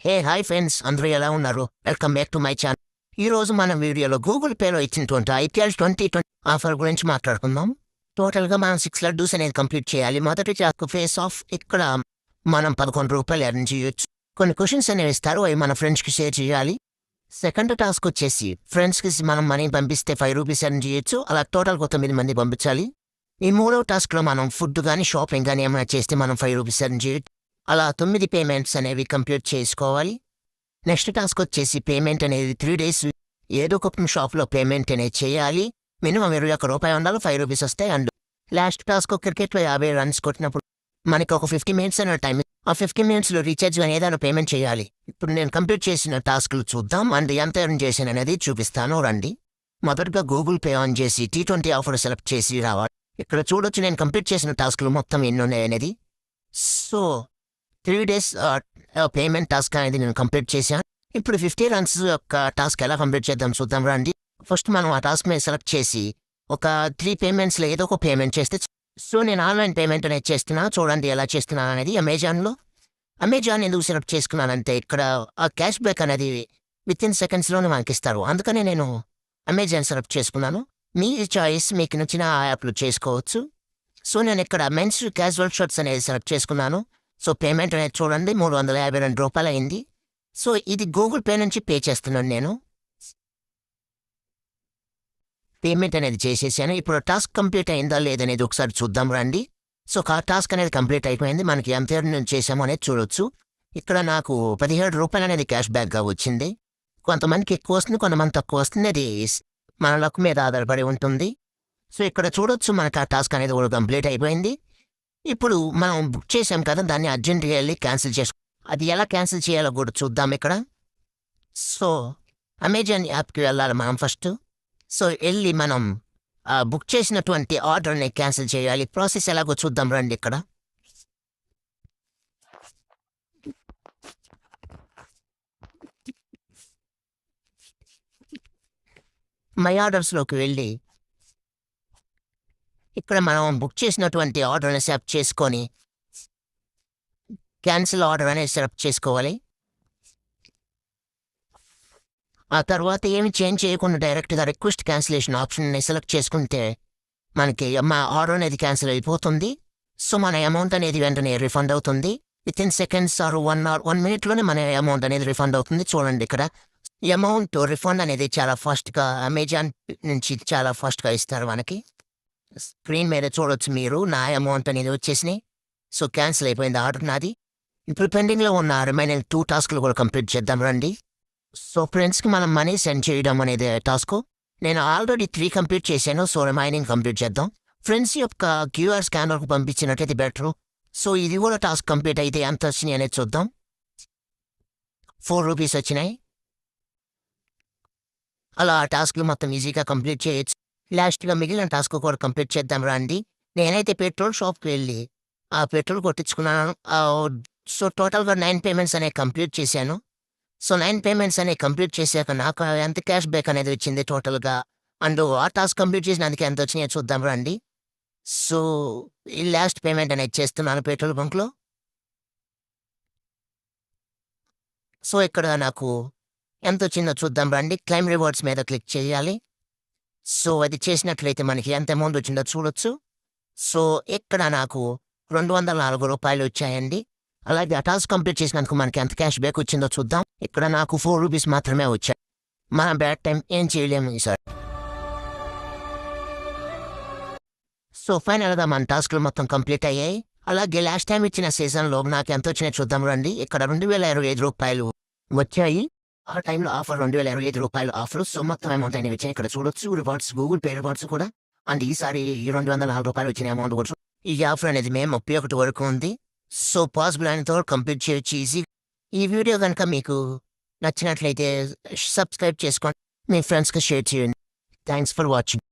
Hi friends, అందరూ ఎలా ఉన్నారు? Welcome back to my channel. ఈరోజు మన వీడియోలో గూగుల్ పేలో ఇచ్చినటువంటి ఐపీఎల్ 2020 ఆఫర్ గురించి మాట్లాడుకుందాం. టోటల్గా మనం 6 లడ్డూస్ అనేది కంప్లీట్ చేయాలి. మొదటి టాస్క్ ఫేస్ ఆఫ్. ఇక్కడ మనం ₹11 ఎర్న్ చేయొచ్చు. కొన్ని క్వశ్చన్స్ అనేవి ఇస్తారు, అవి మన ఫ్రెండ్స్కి షేర్ చేయాలి. సెకండ్ టాస్క్ వచ్చేసి ఫ్రెండ్స్కి మనం మనీ పంపిస్తే ₹5 ఎర్న్ చేయొచ్చు. అలా టోటల్గా 9 మంది పంపించాలి. ఈ మూడో టాస్క్లో మనం ఫుడ్ కానీ షాపింగ్ కానీ ఏమైనా చేస్తే మనం ₹5 ఎర్న్ చేయొచ్చు. అలా 9 పేమెంట్స్ అనేవి కంప్లీట్ చేసుకోవాలి. నెక్స్ట్ టాస్క్ వచ్చేసి పేమెంట్ అనేది 3 days ఏదో ఒక షాప్లో పేమెంట్ అనేది చేయాలి. మినిమం ₹21 ఉండాలి, ₹5 వస్తాయి. అండ్ లాస్ట్ టాస్క్ క్రికెట్లో 50 runs కొట్టినప్పుడు మనకి ఒక 50 minutes అనే టైం. ఆ 50 minutesలో రీఛార్జ్ అనేది పేమెంట్ చేయాలి. ఇప్పుడు నేను కంప్లీట్ చేసిన టాస్క్లు చూద్దాం అండ్ ఎంత ఎర్న్ చేశాను అనేది చూపిస్తాను, రండి. మొదటగా గూగుల్ పే ఆన్ చేసి T20 ఆఫర్ సెలెక్ట్ చేసి రావాలి. ఇక్కడ చూడొచ్చు నేను కంప్లీట్ చేసిన టాస్క్లు మొత్తం ఎన్ని ఉన్నాయి అనేది. సో 3 days పేమెంట్ టాస్క్ అనేది నేను కంప్లీట్ చేశాను. ఇప్పుడు 50 runs యొక్క టాస్క్ ఎలా కంప్లీట్ చేద్దాం చూద్దాం, రండి. ఫస్ట్ మనం ఆ టాస్క్ మీద సెలెక్ట్ చేసి ఒక 3 payments ఏదో ఒక పేమెంట్ చేస్తే. సో నేను ఆన్లైన్ పేమెంట్ అనేది చేస్తున్నా, చూడండి ఎలా చేస్తున్నాను అనేది. అమెజాన్ ఎందుకు సెలెక్ట్ చేసుకున్నానంటే ఇక్కడ ఆ క్యాష్ బ్యాక్ అనేది వితిన్ సెకండ్స్లోనే మనకి ఇస్తారు. అందుకనే నేను అమెజాన్ సెలెక్ట్ చేసుకున్నాను. మీ చాయిస్, మీకు నచ్చిన యాప్లు చేసుకోవచ్చు. సో నేను ఇక్కడ మెన్స్ క్యాజువల్ షర్ట్స్ అనేది సెలెక్ట్ చేసుకున్నాను. సో పేమెంట్ అనేది చూడండి ₹352 అయింది. సో ఇది గూగుల్ పే నుంచి పే చేస్తున్నాను నేను. పేమెంట్ అనేది చేసేసాను. ఇప్పుడు టాస్క్ కంప్లీట్ అయిందా లేదనేది ఒకసారి చూద్దాం, రండి. సో టాస్క్ అనేది కంప్లీట్ అయిపోయింది. మనకి ఎంత ఎర్న్ చేసామో అనేది చూడొచ్చు. ఇక్కడ నాకు ₹17 అనేది క్యాష్ బ్యాక్గా వచ్చింది. కొంతమందికి ఎక్కువ వస్తుంది, కొంతమంది తక్కువ వస్తుంది. అది మన లక్ మీద ఆధారపడి ఉంటుంది. సో ఇక్కడ చూడొచ్చు మనకు ఆ టాస్క్ అనేది కూడా కంప్లీట్ అయిపోయింది. ఇప్పుడు మనం బుక్ చేసాం కదా, దాన్ని అర్జెంట్గా వెళ్ళి క్యాన్సిల్ చేసుకో. అది ఎలా క్యాన్సిల్ చేయాలో కూడా చూద్దాం ఇక్కడ. సో అమెజాన్ యాప్కి వెళ్ళాలి మనం ఫస్ట్. సో వెళ్ళి మనం బుక్ చేసినటువంటి ఆర్డర్ని క్యాన్సిల్ చేయాలి. ప్రాసెస్ ఎలాగో చూద్దాం, రండి. ఇక్కడ మై ఆర్డర్స్లోకి వెళ్ళి ఇక్కడ మనం బుక్ చేసినటువంటి ఆర్డర్ని సెలెక్ట్ చేసుకొని క్యాన్సిల్ ఆర్డర్ అనేది సెలెక్ట్ చేసుకోవాలి. ఆ తర్వాత ఏమి చేంజ్ చేయకుండా డైరెక్ట్గా రిక్వెస్ట్ క్యాన్సిలేషన్ ఆప్షన్ని సెలెక్ట్ చేసుకుంటే మనకి మా ఆర్డర్ అనేది క్యాన్సిల్ అయిపోతుంది. సో మన అమౌంట్ అనేది వెంటనే రిఫండ్ అవుతుంది. వితిన్ సెకండ్స్ ఆర్ 1 minute మన అమౌంట్ అనేది రిఫండ్ అవుతుంది. చూడండి ఇక్కడ ఈ అమౌంట్ రిఫండ్ అనేది చాలా ఫాస్ట్గా అమెజాన్ నుంచి చాలా ఫాస్ట్గా ఇస్తారు మనకి. స్క్రీన్ మీద చూడొచ్చు మీరు, నా అమౌంట్ అనేది వచ్చేసినాయి. సో క్యాన్సిల్ అయిపోయింది ఆర్డర్ నాది. ఇప్పుడు పెండింగ్లో ఉన్న రిమైనింగ్ 2 టాస్క్లు కూడా కంప్లీట్ చేద్దాం, రండి. సో ఫ్రెండ్స్కి మనం మనీ సెండ్ చేయడం అనేది టాస్క్. నేను ఆల్రెడీ 3 కంప్లీట్ చేశాను. సో రిమైనింగ్ కంప్లీట్ చేద్దాం. ఫ్రెండ్స్ యొక్క QR స్కానర్కు పంపించినట్టయితే బెటరు. సో ఇది కూడా టాస్క్ కంప్లీట్ అయితే ఎంత వచ్చినాయి అనేది చూద్దాం. ₹4 వచ్చినాయి. అలా ఆ టాస్క్లు మొత్తం ఈజీగా కంప్లీట్ చేయొచ్చు. లాస్ట్గా మిగిలిన టాస్క్ కూడా కంప్లీట్ చేద్దాం, రండి. నేనైతే పెట్రోల్ షాప్కి వెళ్ళి ఆ పెట్రోల్ కొట్టించుకున్నాను. సో టోటల్గా 9 payments అనేవి కంప్లీట్ చేశాను. సో 9 payments అనేవి కంప్లీట్ చేశాక నాకు ఎంత క్యాష్ బ్యాక్ అనేది వచ్చింది టోటల్గా. అండ్ ఆ టాస్క్ కంప్లీట్ చేసినందుకు ఎంత వచ్చినాయో చూద్దాం, రండి. సో ఈ లాస్ట్ పేమెంట్ అనేది చేస్తున్నాను పెట్రోల్ బంక్లో. సో ఇక్కడ నాకు ఎంత వచ్చిందో చూద్దాం, రండి. క్లైమ్ రివార్డ్స్ మీద క్లిక్ చేయాలి. సో అది చేసినట్లయితే మనకి ఎంత అమౌంట్ వచ్చిందో చూడొచ్చు. సో ఇక్కడ నాకు ₹204 వచ్చాయండి. అలాగే ఆ టాస్క్ కంప్లీట్ చేసినందుకు మనకి ఎంత క్యాష్ బ్యాక్ వచ్చిందో చూద్దాం. ఇక్కడ నాకు ₹4 మాత్రమే వచ్చాయి. మన బ్యాడ్ టైం ఏం చేయలేము సార్. సో ఫైనల్గా మన టాస్క్లు మొత్తం కంప్లీట్ అయ్యాయి. అలాగే లాస్ట్ టైం ఇచ్చిన సీజన్లో నాకు ఎంత వచ్చినాయి చూద్దాం, రండి. ఇక్కడ ₹2025 వచ్చాయి. ఆ టైంలో ఆఫర్ ₹2025 ఆఫర్. సో మొత్తం అమౌంట్ అనేవి వచ్చాయి. ఇక్కడ చూడొచ్చు రివార్డ్స్, గూగుల్ పే రివార్డ్స్ కూడా. అండ్ ఈసారి ₹204 వచ్చిన అమౌంట్ కూడా. ఈ ఆఫర్ అనేది మే 31 వరకు ఉంది. సో పాసిబుల్ అయినంత వరకు కంప్లీట్ చేయొచ్చు ఈజీ. ఈ వీడియో కనుక మీకు నచ్చినట్లయితే సబ్స్క్రైబ్ చేసుకోండి, మీ ఫ్రెండ్స్కి షేర్ చేయండి. Thanks for watching.